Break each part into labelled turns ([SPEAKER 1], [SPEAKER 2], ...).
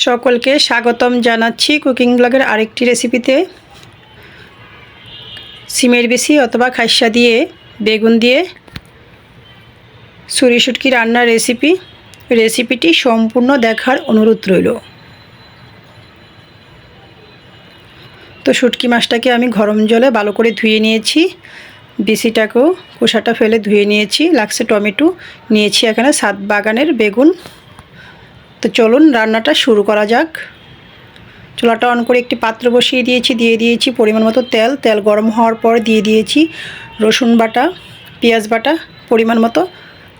[SPEAKER 1] সকলকে স্বাগতম জানাচ্ছি কুকিং ব্লগের আরেকটি রেসিপিতে। সিমের বেশি অথবা খাইসা দিয়ে বেগুন দিয়ে ছুরি শুটকি রান্নার রেসিপিটি সম্পূর্ণ দেখার অনুরোধ রইল। তো শুটকি মাছটাকে আমি গরম জলে ভালো করে ধুয়ে নিয়েছি, বিচিটাকেও খোসাটা ফেলে ধুয়ে নিয়েছি। লাগছে টমেটো, নিয়েছি এখানে 7 বাগানের বেগুন। তো চলুন রান্নাটা শুরু করা যাক। চুলাটা অন করে একটি পাত্র বসিয়ে দিয়েছি পরিমাণ মতো তেল গরম হওয়ার পর দিয়ে দিয়েছি রসুন বাটা, পেঁয়াজ বাটা পরিমাণ মতো,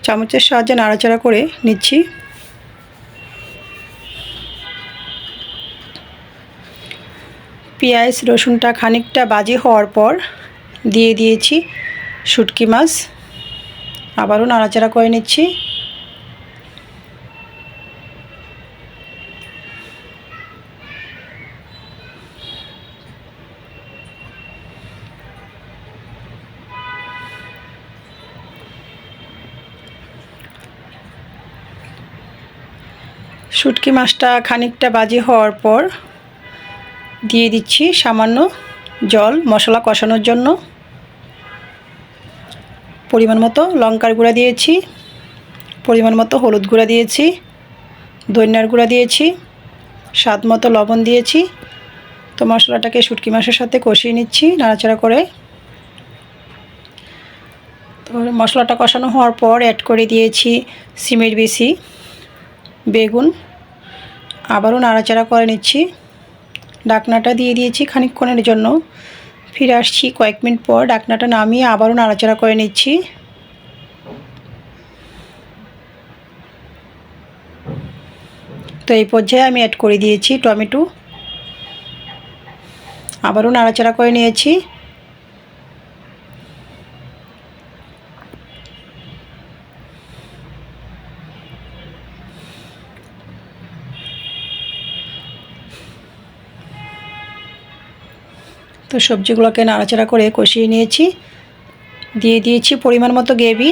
[SPEAKER 1] চামচের সাহায্যে নাড়াচাড়া করে নিচ্ছি। পেঁয়াজ রসুনটা খানিকটা ভাজি হওয়ার পর দিয়ে দিয়েছি শুটকি মাছ, আবারও নাড়াচাড়া করে নিচ্ছি। শুটকি মাছটা খানিকটা ভাজি হওয়ার পর দিয়ে দিচ্ছি সামান্য জল মশলা কষানোর জন্য। পরিমাণ মতো লঙ্কার গুঁড়া দিয়েছি, পরিমাণ মতো হলুদ গুঁড়া দিয়েছি, ধনিয়ার গুঁড়া দিয়েছি, স্বাদ মতো লবণ দিয়েছি। তো মশলাটাকে শুটকি মাছের সাথে কষিয়ে নিচ্ছি নাড়াচাড়া করে। তো মশলাটা কষানো হওয়ার পর অ্যাড করে দিয়েছি সিমের বেশি, বেগুন, আবারও নাড়াচাড়া করে নিচ্ছি। ঢাকনাটা দিয়ে দিয়েছি খানিকক্ষণের জন্য, ফিরে আসছি কয়েক মিনিট পর। ঢাকনাটা নামিয়ে আবারও নাড়াচাড়া করে নিচ্ছি। তো এই পর্যায়ে আমি অ্যাড করে দিয়েছি টমেটো, আবারও নাড়াচাড়া করে নিয়েছি। তো সবজিগুলোকে নাড়াচাড়া করে কষিয়ে নিয়েছি, দিয়ে দিয়েছি পরিমাণ মতো গ্রেভি,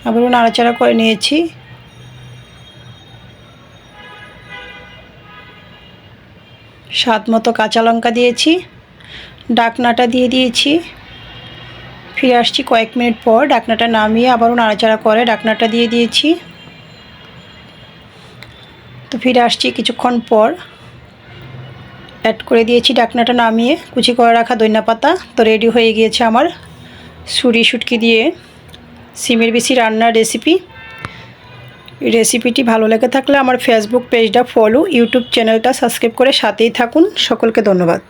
[SPEAKER 1] আবারও নাড়াচাড়া করে নিয়েছি। স্বাদ মতো কাঁচা লঙ্কা দিয়েছি, ঢাকনাটা দিয়ে দিয়েছি। ফিরে আসছি কয়েক মিনিট পর। ঢাকনাটা নামিয়ে আবারও নাড়াচাড়া করে ঢাকনাটা দিয়ে দিয়েছি। তো ফিরে আসছি কিছুক্ষণ পর, অ্যাড করে দিয়েছি ঢাকনাটা নামিয়ে কুচি করে রাখা ধনিয়া পাতা। তো রেডি হয়ে গিয়েছে আমার ছুরি শুটকি দিয়ে সিমের বেশি রান্নার রেসিপিটি ভালো লেগে থাকলে আমার ফেসবুক পেজটা ফলো, ইউটিউব চ্যানেলটা সাবস্ক্রাইব করে সাথেই থাকুন। সকলকে ধন্যবাদ।